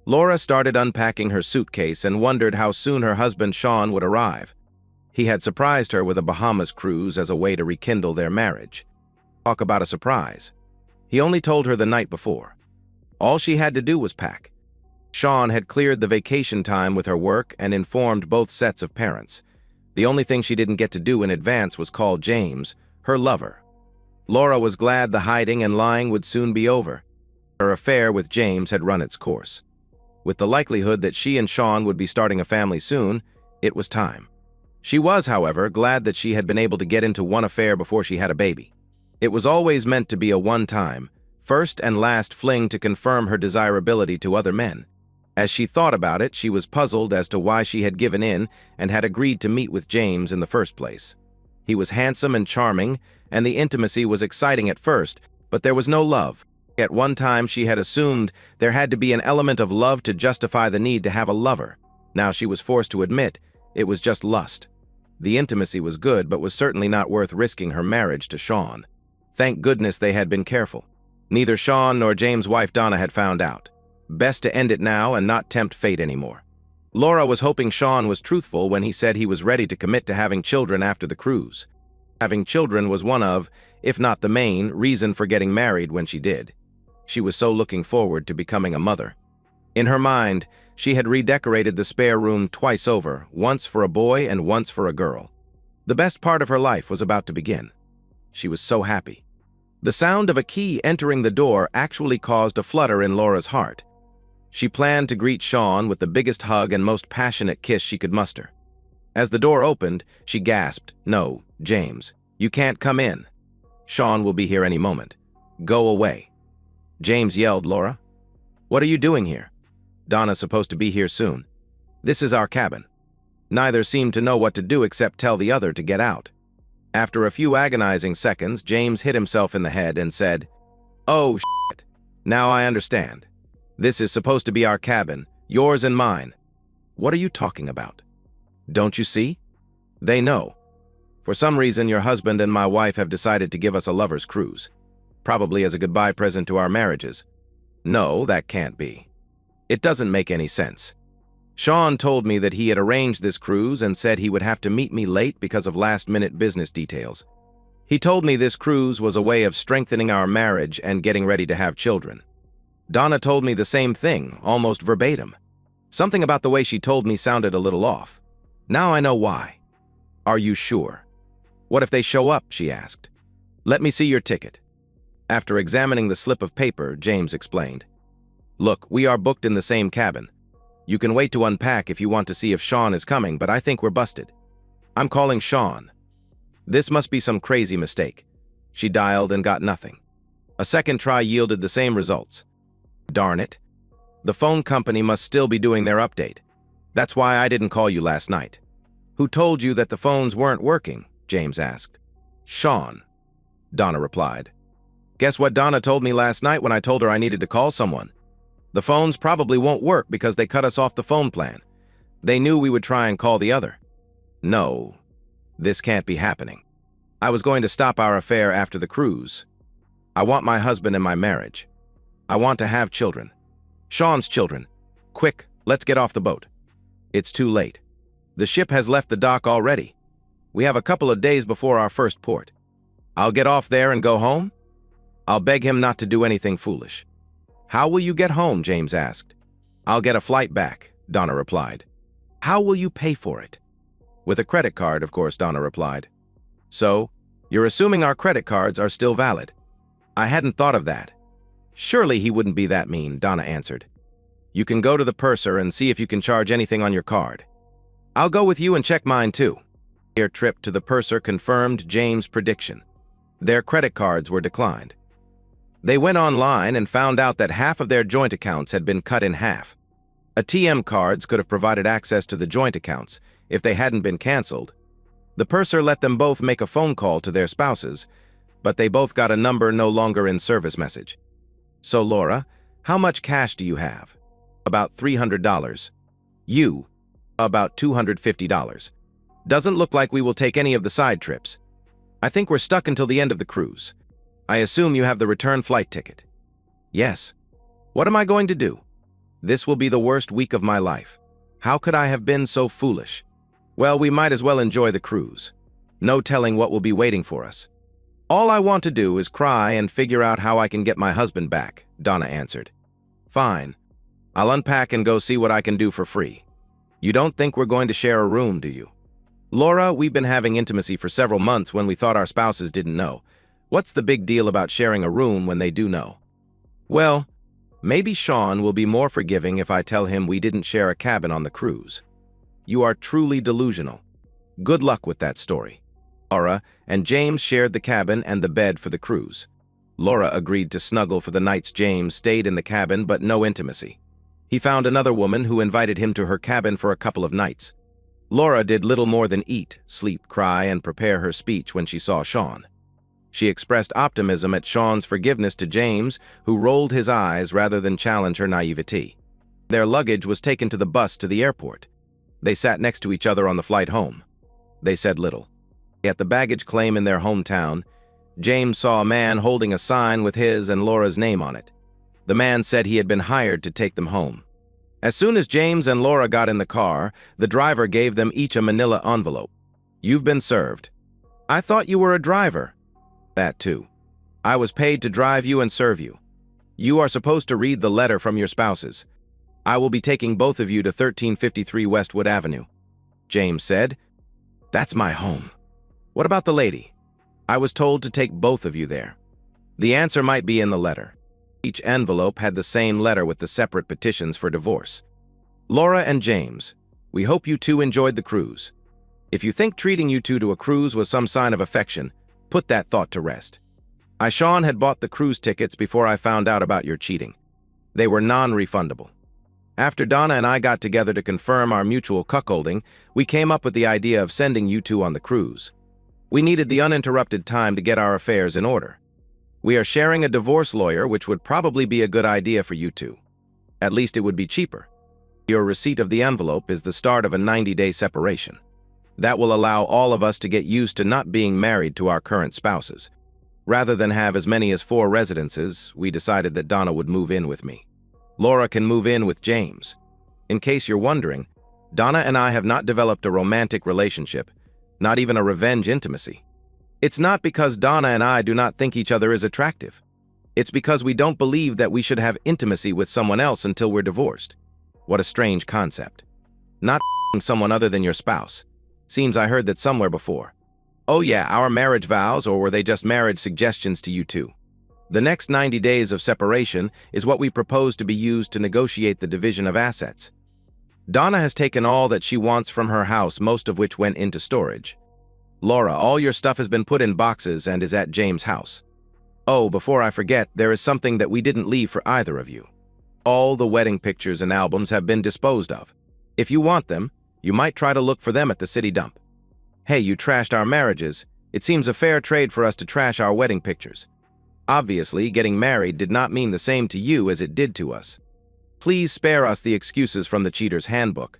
Laura started unpacking her suitcase and wondered how soon her husband Sean would arrive. He had surprised her with a Bahamas cruise as a way to rekindle their marriage. Talk about a surprise. He only told her the night before. All she had to do was pack. Sean had cleared the vacation time with her work and informed both sets of parents. The only thing she didn't get to do in advance was call James, her lover. Laura was glad the hiding and lying would soon be over. Her affair with James had run its course. With the likelihood that she and Sean would be starting a family soon, it was time. She was, however, glad that she had been able to get into one affair before she had a baby. It was always meant to be a one-time, first and last fling to confirm her desirability to other men. As she thought about it, she was puzzled as to why she had given in and had agreed to meet with James in the first place. He was handsome and charming, and the intimacy was exciting at first, but there was no love. At one time, she had assumed there had to be an element of love to justify the need to have a lover. Now she was forced to admit it was just lust. The intimacy was good, but was certainly not worth risking her marriage to Sean. Thank goodness they had been careful. Neither Sean nor James' wife Donna had found out. Best to end it now and not tempt fate anymore. Laura was hoping Sean was truthful when he said he was ready to commit to having children after the cruise. Having children was one of, if not the main, reason for getting married when she did. She was so looking forward to becoming a mother. In her mind, she had redecorated the spare room twice over, once for a boy and once for a girl. The best part of her life was about to begin. She was so happy. The sound of a key entering the door actually caused a flutter in Laura's heart. She planned to greet Sean with the biggest hug and most passionate kiss she could muster. As the door opened, she gasped, "No, James, you can't come in. Sean will be here any moment. Go away." James yelled, "Laura, what are you doing here? Donna's supposed to be here soon. This is our cabin." Neither seemed to know what to do except tell the other to get out. After a few agonizing seconds, James hit himself in the head and said, "Oh, shit. Now I understand. This is supposed to be our cabin, yours and mine." "What are you talking about? Don't you see? They know. For some reason, your husband and my wife have decided to give us a lover's cruise. Probably as a goodbye present to our marriages." "No, that can't be. It doesn't make any sense. Sean told me that he had arranged this cruise and said he would have to meet me late because of last-minute business details. He told me this cruise was a way of strengthening our marriage and getting ready to have children. Donna told me the same thing, almost verbatim. Something about the way she told me sounded a little off. Now I know why." "Are you sure? What if they show up?" she asked. "Let me see your ticket." After examining the slip of paper, James explained, "Look, we are booked in the same cabin. You can wait to unpack if you want to see if Sean is coming, but I think we're busted. I'm calling Sean." This must be some crazy mistake. She dialed and got nothing. A second try yielded the same results. Darn it. The phone company must still be doing their update. That's why I didn't call you last night. "Who told you that the phones weren't working?" James asked. "Sean," Donna replied. "Guess what Donna told me last night when I told her I needed to call someone? The phones probably won't work because they cut us off the phone plan. They knew we would try and call the other." "No, this can't be happening. I was going to stop our affair after the cruise. I want my husband and my marriage. I want to have children. Sean's children. Quick, let's get off the boat." "It's too late. The ship has left the dock already. We have a couple of days before our first port. I'll get off there and go home? I'll beg him not to do anything foolish." "How will you get home?" James asked. "I'll get a flight back," Donna replied. "How will you pay for it?" "With a credit card, of course," Donna replied. "So, you're assuming our credit cards are still valid?" "I hadn't thought of that." "Surely he wouldn't be that mean," Donna answered. "You can go to the purser and see if you can charge anything on your card. I'll go with you and check mine too." Their trip to the purser confirmed James' prediction. Their credit cards were declined. They went online and found out that half of their joint accounts had been cut in half. ATM cards could have provided access to the joint accounts if they hadn't been canceled. The purser let them both make a phone call to their spouses, but they both got a number no longer in service message. "So, Laura, how much cash do you have?" "About $300. "You?" "About $250. "Doesn't look like we will take any of the side trips. I think we're stuck until the end of the cruise. I assume you have the return flight ticket." "Yes." "What am I going to do?" This will be the worst week of my life. How could I have been so foolish? Well, we might as well enjoy the cruise. No telling what will be waiting for us. All I want to do is cry and figure out how I can get my husband back, Donna answered. Fine. I'll unpack and go see what I can do for free. You don't think we're going to share a room, do you? Laura, we've been having intimacy for several months when we thought our spouses didn't know. What's the big deal about sharing a room when they do know? Well, maybe Sean will be more forgiving if I tell him we didn't share a cabin on the cruise. You are truly delusional. Good luck with that story. Laura and James shared the cabin and the bed for the cruise. Laura agreed to snuggle for the nights. James stayed in the cabin, but no intimacy. He found another woman who invited him to her cabin for a couple of nights. Laura did little more than eat, sleep, cry, and prepare her speech when she saw Sean. She expressed optimism at Sean's forgiveness to James, who rolled his eyes rather than challenge her naivety. Their luggage was taken to the bus to the airport. They sat next to each other on the flight home. They said little. At the baggage claim in their hometown, James saw a man holding a sign with his and Laura's name on it. The man said he had been hired to take them home. As soon as James and Laura got in the car, the driver gave them each a manila envelope. You've been served. I thought you were a driver. That too. I was paid to drive you and serve you. You are supposed to read the letter from your spouses. I will be taking both of you to 1353 Westwood Avenue. James said, That's my home. What about the lady? I was told to take both of you there. The answer might be in the letter. Each envelope had the same letter with the separate petitions for divorce. Laura and James, we hope you two enjoyed the cruise. If you think treating you two to a cruise was some sign of affection, put that thought to rest. Sean had bought the cruise tickets before I found out about your cheating. They were non-refundable. After Donna and I got together to confirm our mutual cuckolding, we came up with the idea of sending you two on the cruise. We needed the uninterrupted time to get our affairs in order. We are sharing a divorce lawyer, which would probably be a good idea for you two. At least it would be cheaper. Your receipt of the envelope is the start of a 90-day separation. That will allow all of us to get used to not being married to our current spouses. Rather than have as many as 4 residences, we decided that Donna would move in with me. Laura can move in with James. In case you're wondering, Donna and I have not developed a romantic relationship, not even a revenge intimacy. It's not because Donna and I do not think each other is attractive. It's because we don't believe that we should have intimacy with someone else until we're divorced. What a strange concept. Not someone other than your spouse. Seems I heard that somewhere before. Oh yeah, our marriage vows, or were they just marriage suggestions to you two? The next 90 days of separation is what we propose to be used to negotiate the division of assets. Donna has taken all that she wants from her house, most of which went into storage. Laura, all your stuff has been put in boxes and is at James' house. Oh, before I forget, there is something that we didn't leave for either of you. All the wedding pictures and albums have been disposed of. If you want them, you might try to look for them at the city dump. Hey, you trashed our marriages. It seems a fair trade for us to trash our wedding pictures. Obviously, getting married did not mean the same to you as it did to us. Please spare us the excuses from the cheater's handbook.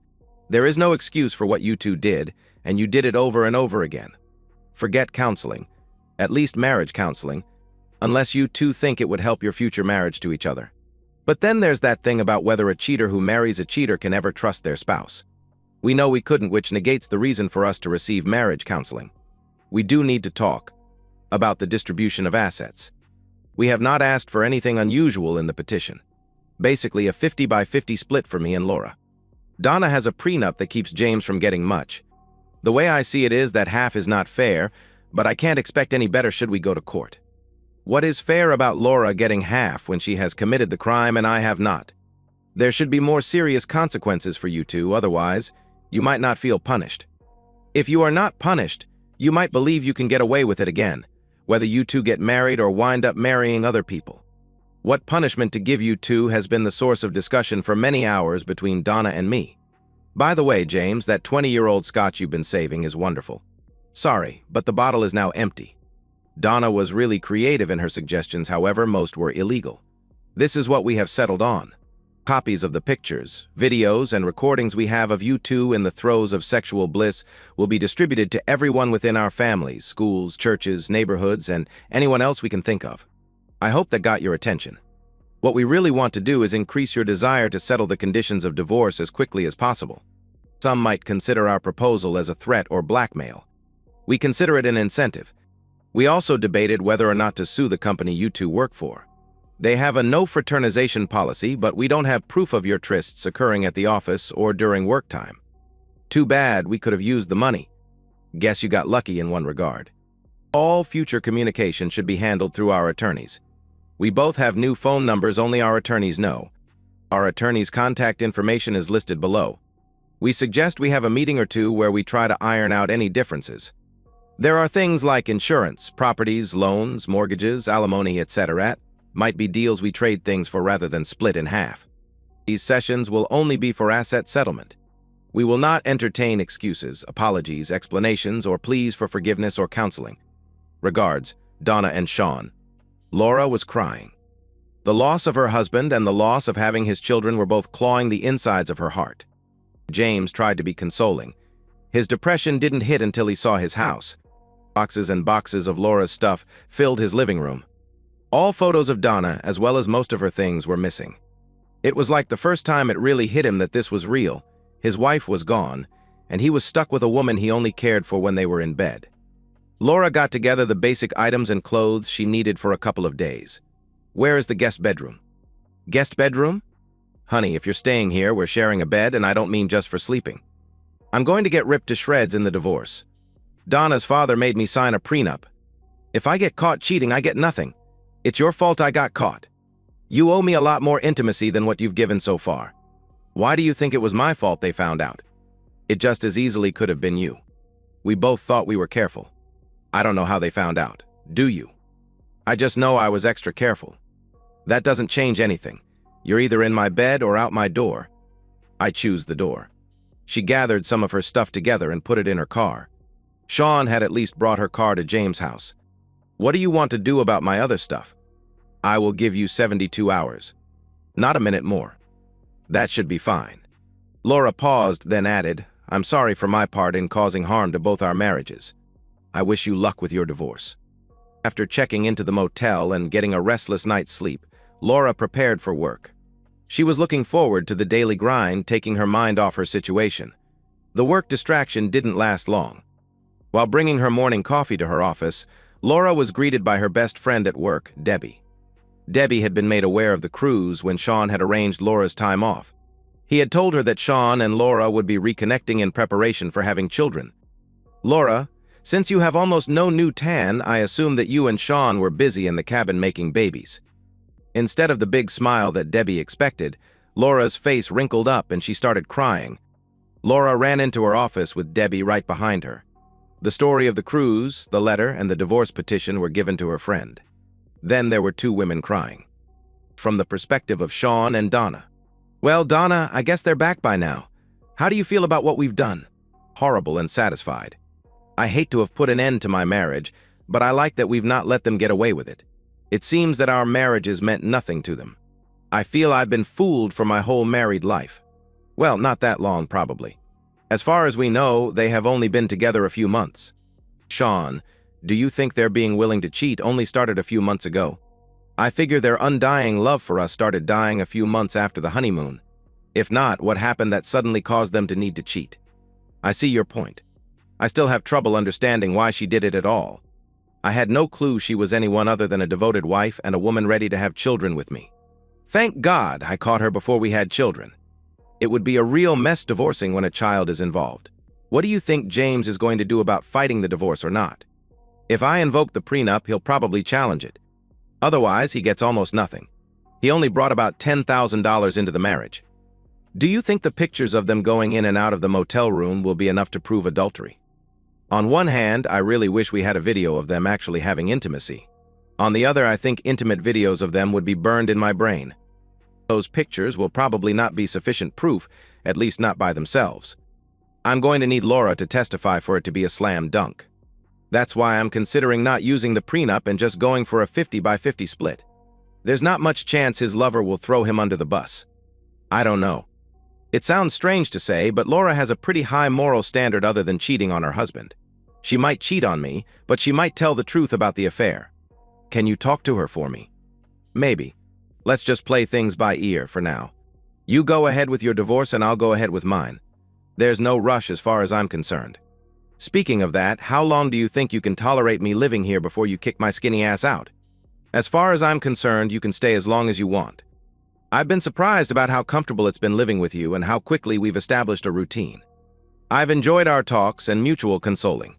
There is no excuse for what you two did, and you did it over and over again. Forget counseling, at least marriage counseling, unless you two think it would help your future marriage to each other. But then there's that thing about whether a cheater who marries a cheater can ever trust their spouse. We know we couldn't, which negates the reason for us to receive marriage counseling. We do need to talk about the distribution of assets. We have not asked for anything unusual in the petition. Basically a 50-by-50 split for me and Laura. Donna has a prenup that keeps James from getting much. The way I see it is that half is not fair, but I can't expect any better should we go to court. What is fair about Laura getting half when she has committed the crime and I have not? There should be more serious consequences for you two, otherwise, you might not feel punished. If you are not punished, you might believe you can get away with it again, whether you two get married or wind up marrying other people. What punishment to give you two has been the source of discussion for many hours between Donna and me. By the way, James, that 20-year-old scotch you've been saving is wonderful. Sorry, but the bottle is now empty. Donna was really creative in her suggestions, however, most were illegal. This is what we have settled on. Copies of the pictures, videos, and recordings we have of you two in the throes of sexual bliss will be distributed to everyone within our families, schools, churches, neighborhoods, and anyone else we can think of. I hope that got your attention. What we really want to do is increase your desire to settle the conditions of divorce as quickly as possible. Some might consider our proposal as a threat or blackmail. We consider it an incentive. We also debated whether or not to sue the company you two work for. They have a no fraternization policy, but we don't have proof of your trysts occurring at the office or during work time. Too bad, we could have used the money. Guess you got lucky in one regard. All future communication should be handled through our attorneys. We both have new phone numbers only our attorneys know. Our attorney's contact information is listed below. We suggest we have a meeting or two where we try to iron out any differences. There are things like insurance, properties, loans, mortgages, alimony, etc. Might be deals we trade things for rather than split in half. These sessions will only be for asset settlement. We will not entertain excuses, apologies, explanations, or pleas for forgiveness or counseling. Regards, Donna and Sean. Laura was crying. The loss of her husband and the loss of having his children were both clawing the insides of her heart. James tried to be consoling. His depression didn't hit until he saw his house. Boxes and boxes of Laura's stuff filled his living room. All photos of Donna, as well as most of her things, were missing. It was like the first time it really hit him that this was real. His wife was gone, and he was stuck with a woman he only cared for when they were in bed. Laura got together the basic items and clothes she needed for a couple of days. Where is the guest bedroom? Guest bedroom? Honey, if you're staying here, we're sharing a bed, and I don't mean just for sleeping. I'm going to get ripped to shreds in the divorce. Donna's father made me sign a prenup. If I get caught cheating, I get nothing. It's your fault I got caught. You owe me a lot more intimacy than what you've given so far. Why do you think it was my fault they found out? It just as easily could have been you. We both thought we were careful. I don't know how they found out. Do you? I just know I was extra careful. That doesn't change anything. You're either in my bed or out my door. I choose the door. She gathered some of her stuff together and put it in her car. Sean had at least brought her car to James' house. What do you want to do about my other stuff? I will give you 72 hours. Not a minute more. That should be fine. Laura paused, then added, I'm sorry for my part in causing harm to both our marriages. I wish you luck with your divorce. After checking into the motel and getting a restless night's sleep, Laura prepared for work. She was looking forward to the daily grind, taking her mind off her situation. The work distraction didn't last long. While bringing her morning coffee to her office, Laura was greeted by her best friend at work, Debbie. Debbie had been made aware of the cruise when Sean had arranged Laura's time off. He had told her that Sean and Laura would be reconnecting in preparation for having children. Laura, since you have almost no new tan, I assume that you and Sean were busy in the cabin making babies. Instead of the big smile that Debbie expected, Laura's face wrinkled up and she started crying. Laura ran into her office with Debbie right behind her. The story of the cruise, the letter, and the divorce petition were given to her friend. Then there were two women crying. From the perspective of Sean and Donna. Well, Donna, I guess they're back by now. How do you feel about what we've done? Horrible and satisfied. I hate to have put an end to my marriage, but I like that we've not let them get away with it. It seems that our marriages meant nothing to them. I feel I've been fooled for my whole married life. Well, not that long, probably. As far as we know, they have only been together a few months. Sean, do you think their being willing to cheat only started a few months ago? I figure their undying love for us started dying a few months after the honeymoon. If not, what happened that suddenly caused them to need to cheat? I see your point. I still have trouble understanding why she did it at all. I had no clue she was anyone other than a devoted wife and a woman ready to have children with me. Thank God I caught her before we had children. It would be a real mess divorcing when a child is involved. What do you think James is going to do about fighting the divorce or not? If I invoke the prenup, he'll probably challenge it. Otherwise, he gets almost nothing. He only brought about $10,000 into the marriage. Do you think the pictures of them going in and out of the motel room will be enough to prove adultery? On one hand, I really wish we had a video of them actually having intimacy. On the other, I think intimate videos of them would be burned in my brain. Those pictures will probably not be sufficient proof, at least not by themselves. I'm going to need Laura to testify for it to be a slam dunk. That's why I'm considering not using the prenup and just going for a 50-by-50 split. There's not much chance his lover will throw him under the bus. I don't know. It sounds strange to say, but Laura has a pretty high moral standard other than cheating on her husband. She might cheat on me, but she might tell the truth about the affair. Can you talk to her for me? Maybe. Let's just play things by ear for now. You go ahead with your divorce and I'll go ahead with mine. There's no rush as far as I'm concerned. Speaking of that, how long do you think you can tolerate me living here before you kick my skinny ass out? As far as I'm concerned, you can stay as long as you want. I've been surprised about how comfortable it's been living with you and how quickly we've established a routine. I've enjoyed our talks and mutual consoling.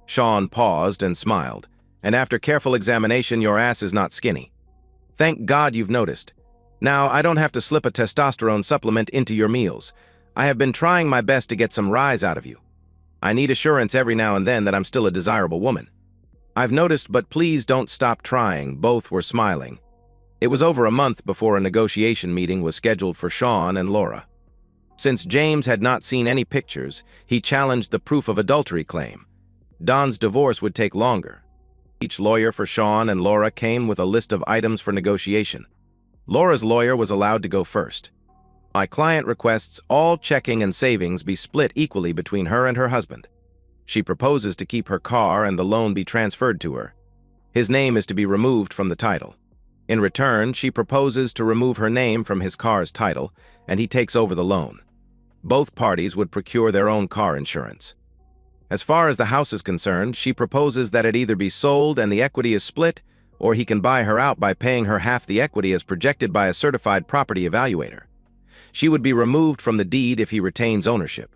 Sean paused and smiled, and after careful examination, your ass is not skinny. Thank God you've noticed. Now, I don't have to slip a testosterone supplement into your meals. I have been trying my best to get some rise out of you. I need assurance every now and then that I'm still a desirable woman. I've noticed, but please don't stop trying. Both were smiling. It was over a month before a negotiation meeting was scheduled for Sean and Laura. Since James had not seen any pictures, he challenged the proof of adultery claim. Don's divorce would take longer. Each lawyer for Sean and Laura came with a list of items for negotiation. Laura's lawyer was allowed to go first. My client requests all checking and savings be split equally between her and her husband. She proposes to keep her car and the loan be transferred to her. His name is to be removed from the title. In return, she proposes to remove her name from his car's title, and he takes over the loan. Both parties would procure their own car insurance. As far as the house is concerned, she proposes that it either be sold and the equity is split, or he can buy her out by paying her half the equity as projected by a certified property evaluator. She would be removed from the deed if he retains ownership.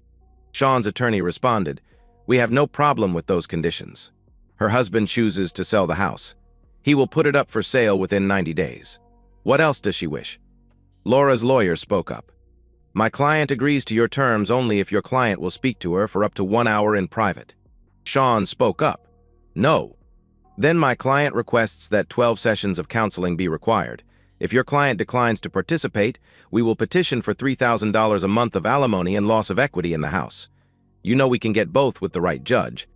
Sean's attorney responded, "We have no problem with those conditions. Her husband chooses to sell the house. He will put it up for sale within 90 days. What else does she wish?" Laura's lawyer spoke up. "My client agrees to your terms only if your client will speak to her for up to 1 hour in private." Sean spoke up. "No." "Then my client requests that 12 sessions of counseling be required. If your client declines to participate, we will petition for $3,000 a month of alimony and loss of equity in the house. You know we can get both with the right judge."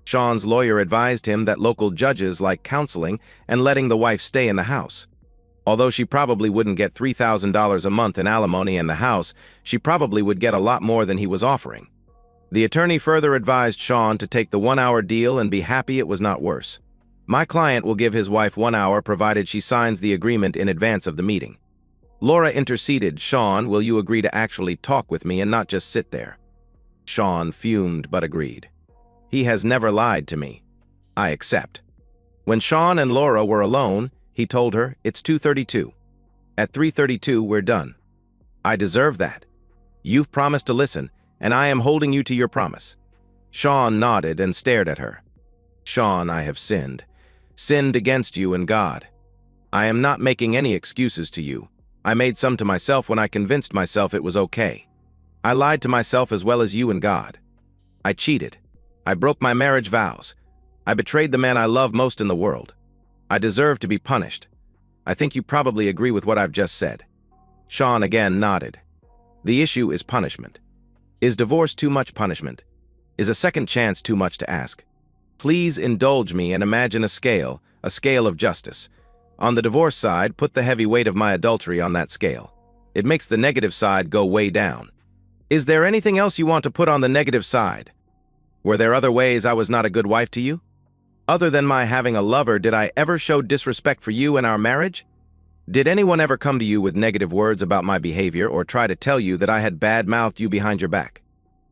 Sean's lawyer advised him that local judges like counseling and letting the wife stay in the house. Although she probably wouldn't get $3,000 a month in alimony in the house, she probably would get a lot more than he was offering. The attorney further advised Sean to take the 1-hour deal and be happy it was not worse. "My client will give his wife 1 hour provided she signs the agreement in advance of the meeting." Laura interceded, "Sean, will you agree to actually talk with me and not just sit there?" Sean fumed but agreed. "He has never lied to me. I accept." When Sean and Laura were alone, he told her, "It's 2:32. At 3:32, we're done. I deserve that. You've promised to listen, and I am holding you to your promise." Sean nodded and stared at her. "Sean, I have sinned against you and God. I am not making any excuses to you. I made some to myself when I convinced myself it was okay. I lied to myself as well as you and God. I cheated. I broke my marriage vows. I betrayed the man I love most in the world. I deserve to be punished. I think you probably agree with what I've just said." Sean again nodded. "The issue is punishment. Is divorce too much punishment? Is a second chance too much to ask? Please indulge me and imagine a scale of justice. On the divorce side, put the heavy weight of my adultery on that scale. It makes the negative side go way down. Is there anything else you want to put on the negative side? Were there other ways I was not a good wife to you? Other than my having a lover, did I ever show disrespect for you in our marriage? Did anyone ever come to you with negative words about my behavior or try to tell you that I had bad-mouthed you behind your back?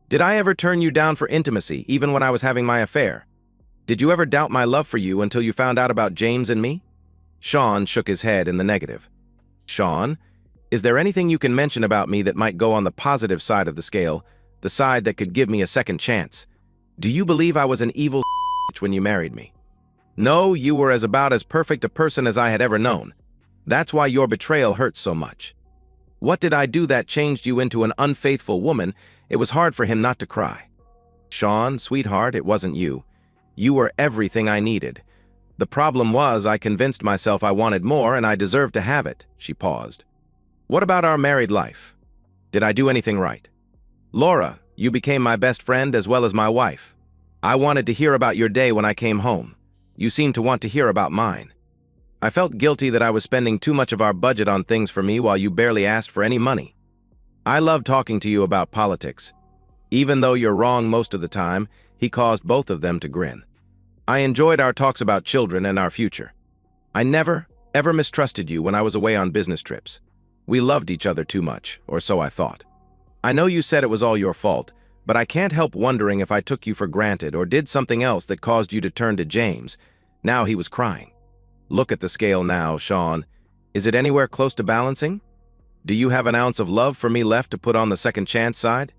Did I ever turn you down for intimacy, even when I was having my affair? Did you ever doubt my love for you until you found out about James and me?" Sean shook his head in the negative. "Sean, is there anything you can mention about me that might go on the positive side of the scale, the side that could give me a second chance? Do you believe I was an evil when you married me? No, you were about as perfect a person as I had ever known. That's why your betrayal hurts so much. What did I do that changed you into an unfaithful woman? It was hard for him not to cry." "Sean, sweetheart, it wasn't you. You were everything I needed. The problem was I convinced myself I wanted more and I deserved to have it." She paused. "What about our married life? Did I do anything right? Laura, you became my best friend as well as my wife. I wanted to hear about your day when I came home. You seemed to want to hear about mine. I felt guilty that I was spending too much of our budget on things for me while you barely asked for any money. I love talking to you about politics. Even though you're wrong most of the time, he caused both of them to grin. I enjoyed our talks about children and our future. I never, Ever mistrusted you when I was away on business trips. We loved each other too much, or so I thought. I know you said it was all your fault, but I can't help wondering if I took you for granted or did something else that caused you to turn to James. Now he was crying. Look at the scale now, Sean. Is it anywhere close to balancing? Do you have an ounce of love for me left to put on the second chance side?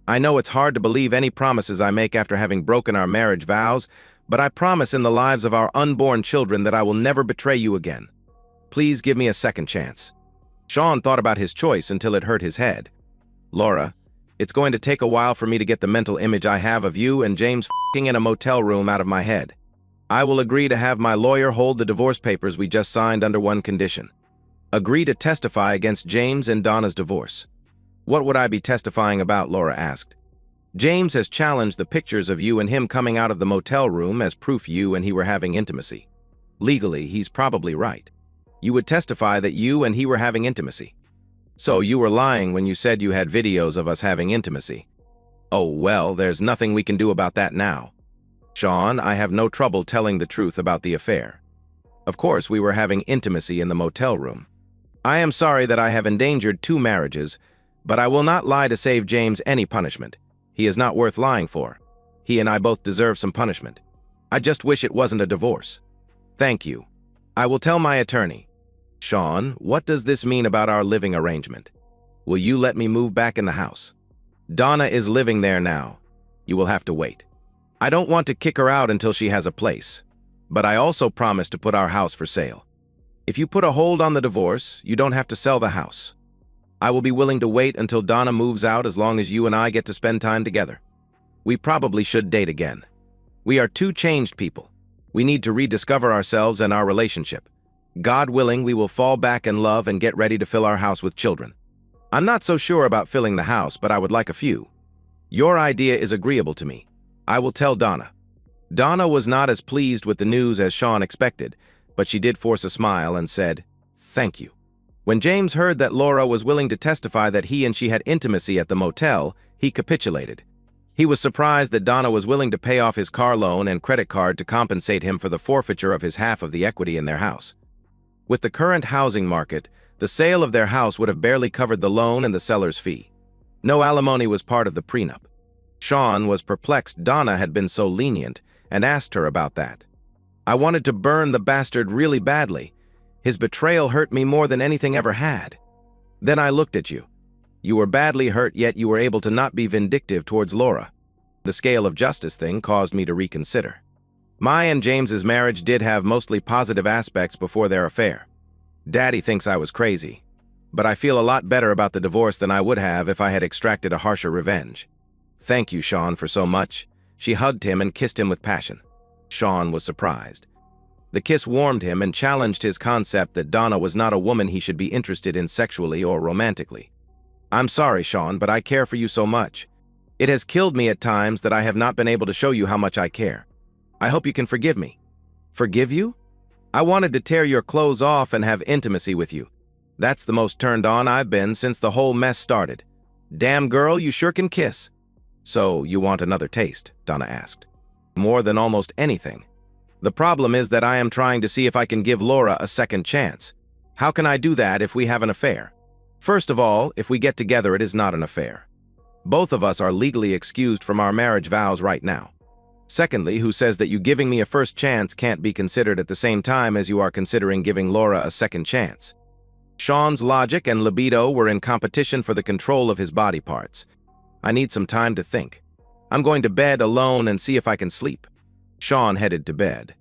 I know it's hard to believe any promises I make after having broken our marriage vows, but I promise in the lives of our unborn children that I will never betray you again. Please give me a second chance. Sean thought about his choice until it hurt his head. Laura, it's going to take a while for me to get the mental image I have of you and James f***ing in a motel room out of my head. I will agree to have my lawyer hold the divorce papers we just signed under one condition. Agree to testify against James and Donna's divorce. What would I be testifying about? Laura asked. James has challenged the pictures of you and him coming out of the motel room as proof you and he were having intimacy. Legally, he's probably right. You would testify that you and he were having intimacy. So you were lying when you said you had videos of us having intimacy. Oh, well, there's nothing we can do about that now. Sean, I have no trouble telling the truth about the affair. Of course, we were having intimacy in the motel room. I am sorry that I have endangered 2 marriages, but I will not lie to save James any punishment. He is not worth lying for. He and I both deserve some punishment. I just wish it wasn't a divorce. Thank you. I will tell my attorney. Sean, what does this mean about our living arrangement? Will you let me move back in the house? Donna is living there now. You will have to wait. I don't want to kick her out until she has a place, but I also promise to put our house for sale. If you put a hold on the divorce, you don't have to sell the house. I will be willing to wait until Donna moves out as long as you and I get to spend time together. We probably should date again. We are 2 changed people. We need to rediscover ourselves and our relationship. God willing, we will fall back in love and get ready to fill our house with children. I'm not so sure about filling the house, but I would like a few. Your idea is agreeable to me. I will tell Donna. Donna was not as pleased with the news as Sean expected, but she did force a smile and said, "Thank you." When James heard that Laura was willing to testify that he and she had intimacy at the motel, he capitulated. He was surprised that Donna was willing to pay off his car loan and credit card to compensate him for the forfeiture of his half of the equity in their house. With the current housing market, the sale of their house would have barely covered the loan and the seller's fee. No alimony was part of the prenup. Sean was perplexed Donna had been so lenient and asked her about that. I wanted to burn the bastard really badly. His betrayal hurt me more than anything ever had. Then I looked at you. You were badly hurt, yet you were able to not be vindictive towards Laura. The scale of justice thing caused me to reconsider. My and James's marriage did have mostly positive aspects before their affair. Daddy thinks I was crazy, but I feel a lot better about the divorce than I would have if I had extracted a harsher revenge. Thank you, Sean, for so much. She hugged him and kissed him with passion. Sean was surprised. The kiss warmed him and challenged his concept that Donna was not a woman he should be interested in sexually or romantically. I'm sorry, Sean, but I care for you so much. It has killed me at times that I have not been able to show you how much I care. I hope you can forgive me. Forgive you? I wanted to tear your clothes off and have intimacy with you. That's the most turned on I've been since the whole mess started. Damn girl, you sure can kiss. So, you want another taste? Donna asked. More than almost anything. The problem is that I am trying to see if I can give Laura a second chance. How can I do that if we have an affair? First of all, if we get together, it is not an affair. Both of us are legally excused from our marriage vows right now. Secondly, who says that you giving me a first chance can't be considered at the same time as you are considering giving Laura a second chance? Sean's logic and libido were in competition for the control of his body parts. I need some time to think. I'm going to bed alone and see if I can sleep. Sean headed to bed.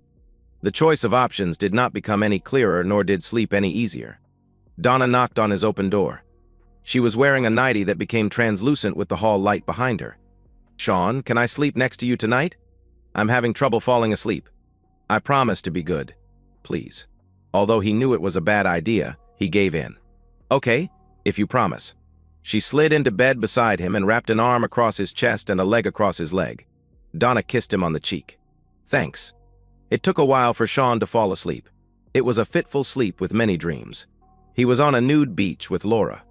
The choice of options did not become any clearer, nor did sleep any easier. Donna knocked on his open door. She was wearing a nightie that became translucent with the hall light behind her. Sean, can I sleep next to you tonight? I'm having trouble falling asleep. I promise to be good. Please. Although he knew it was a bad idea, he gave in. Okay, if you promise. She slid into bed beside him and wrapped an arm across his chest and a leg across his leg. Donna kissed him on the cheek. Thanks. It took a while for Sean to fall asleep. It was a fitful sleep with many dreams. He was on a nude beach with Laura.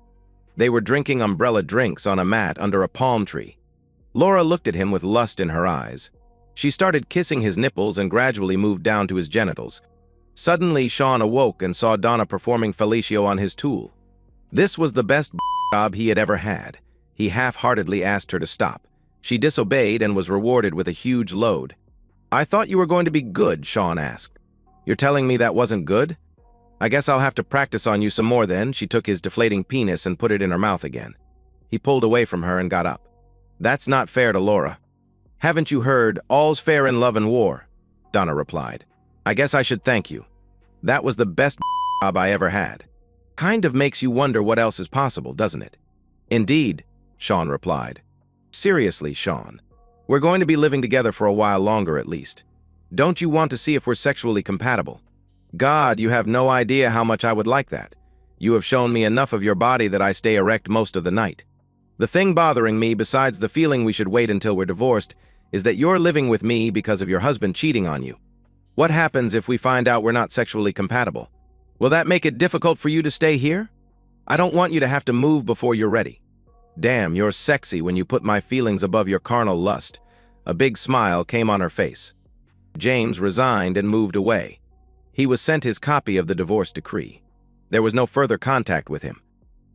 They were drinking umbrella drinks on a mat under a palm tree. Laura looked at him with lust in her eyes. She started kissing his nipples and gradually moved down to his genitals. Suddenly, Sean awoke and saw Donna performing fellatio on his tool. This was the best job he had ever had. He half-heartedly asked her to stop. She disobeyed and was rewarded with a huge load. "I thought you were going to be good," Sean asked. "You're telling me that wasn't good? I guess I'll have to practice on you some more then." She took his deflating penis and put it in her mouth again. He pulled away from her and got up. "That's not fair to Laura." "Haven't you heard, all's fair in love and war?" Donna replied. "I guess I should thank you. That was the best job I ever had." "Kind of makes you wonder what else is possible, doesn't it?" "Indeed," Sean replied. "Seriously, Sean, we're going to be living together for a while longer at least. Don't you want to see if we're sexually compatible? God, you have no idea how much I would like that. You have shown me enough of your body that I stay erect most of the night. The thing bothering me, besides the feeling we should wait until we're divorced, is that you're living with me because of your husband cheating on you. What happens if we find out we're not sexually compatible? Will that make it difficult for you to stay here? I don't want you to have to move before you're ready. Damn, you're sexy when you put my feelings above your carnal lust." A big smile came on her face. James resigned and moved away. He was sent his copy of the divorce decree. There was no further contact with him.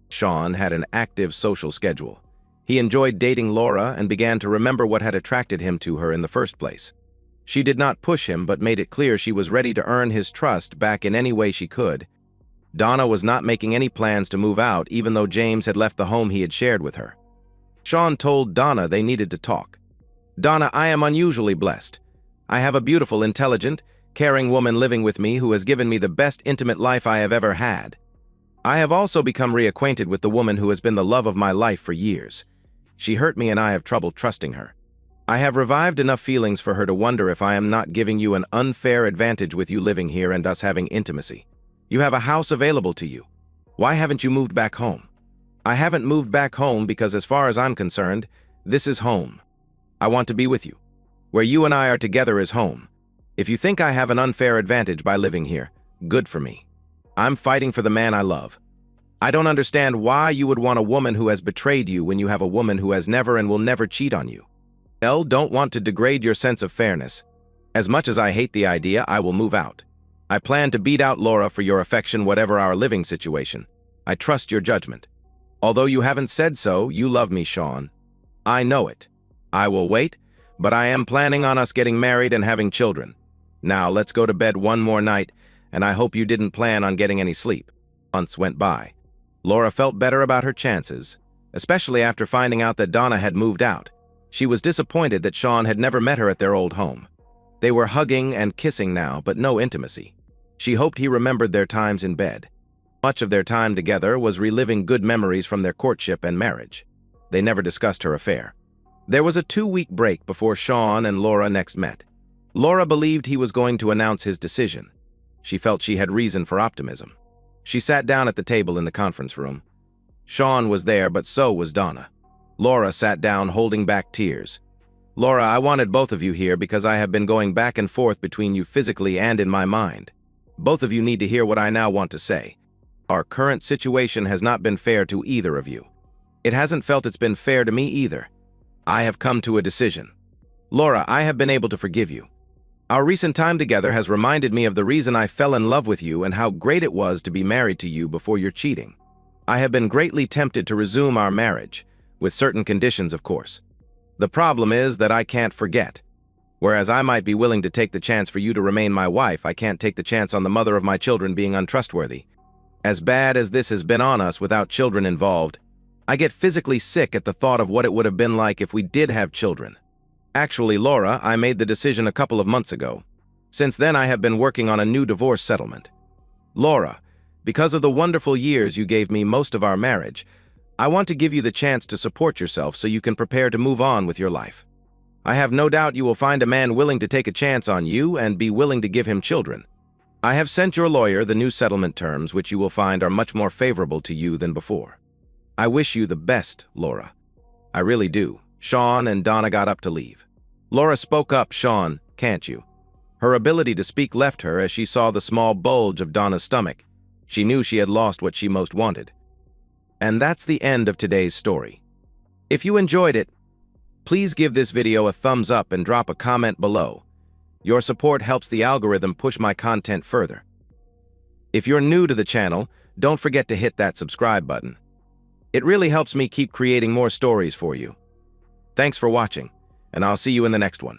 Sean had an active social schedule. He enjoyed dating Laura and began to remember what had attracted him to her in the first place. She did not push him, but made it clear she was ready to earn his trust back in any way she could. Donna was not making any plans to move out, even though James had left the home he had shared with her. Sean told Donna they needed to talk. "Donna, I am unusually blessed. I have a beautiful, intelligent, caring woman living with me who has given me the best intimate life I have ever had. I have also become reacquainted with the woman who has been the love of my life for years. She hurt me and I have trouble trusting her. I have revived enough feelings for her to wonder if I am not giving you an unfair advantage with you living here and us having intimacy. You have a house available to you. Why haven't you moved back home?" "I haven't moved back home because as far as I'm concerned, this is home. I want to be with you. Where you and I are together is home. If you think I have an unfair advantage by living here, good for me. I'm fighting for the man I love. I don't understand why you would want a woman who has betrayed you when you have a woman who has never and will never cheat on you. Don't want to degrade your sense of fairness. As much as I hate the idea, I will move out. I plan to beat out Laura for your affection, whatever our living situation. I trust your judgment. Although you haven't said so, you love me, Sean. I know it. I will wait, but I am planning on us getting married and having children. Now, let's go to bed one more night, and I hope you didn't plan on getting any sleep." Months went by. Laura felt better about her chances, especially after finding out that Donna had moved out. She was disappointed that Sean had never met her at their old home. They were hugging and kissing now, but no intimacy. She hoped he remembered their times in bed. Much of their time together was reliving good memories from their courtship and marriage. They never discussed her affair. There was a 2-week break before Sean and Laura next met. Laura believed he was going to announce his decision. She felt she had reason for optimism. She sat down at the table in the conference room. Sean was there, but so was Donna. Laura sat down holding back tears. "Laura, I wanted both of you here because I have been going back and forth between you physically and in my mind. Both of you need to hear what I now want to say. Our current situation has not been fair to either of you. It hasn't felt it's been fair to me either. I have come to a decision. Laura, I have been able to forgive you. Our recent time together has reminded me of the reason I fell in love with you and how great it was to be married to you before your cheating. I have been greatly tempted to resume our marriage, with certain conditions, of course. The problem is that I can't forget. Whereas I might be willing to take the chance for you to remain my wife, I can't take the chance on the mother of my children being untrustworthy. As bad as this has been on us without children involved, I get physically sick at the thought of what it would have been like if we did have children. Actually, Laura, I made the decision a couple of months ago. Since then, I have been working on a new divorce settlement. Laura, because of the wonderful years you gave me most of our marriage, I want to give you the chance to support yourself so you can prepare to move on with your life. I have no doubt you will find a man willing to take a chance on you and be willing to give him children. I have sent your lawyer the new settlement terms, which you will find are much more favorable to you than before. I wish you the best, Laura. I really do." Sean and Donna got up to leave. Laura spoke up, "Sean, can't you?" Her ability to speak left her as she saw the small bulge of Donna's stomach. She knew she had lost what she most wanted. And that's the end of today's story. If you enjoyed it, please give this video a thumbs up and drop a comment below. Your support helps the algorithm push my content further. If you're new to the channel, don't forget to hit that subscribe button. It really helps me keep creating more stories for you. Thanks for watching, and I'll see you in the next one.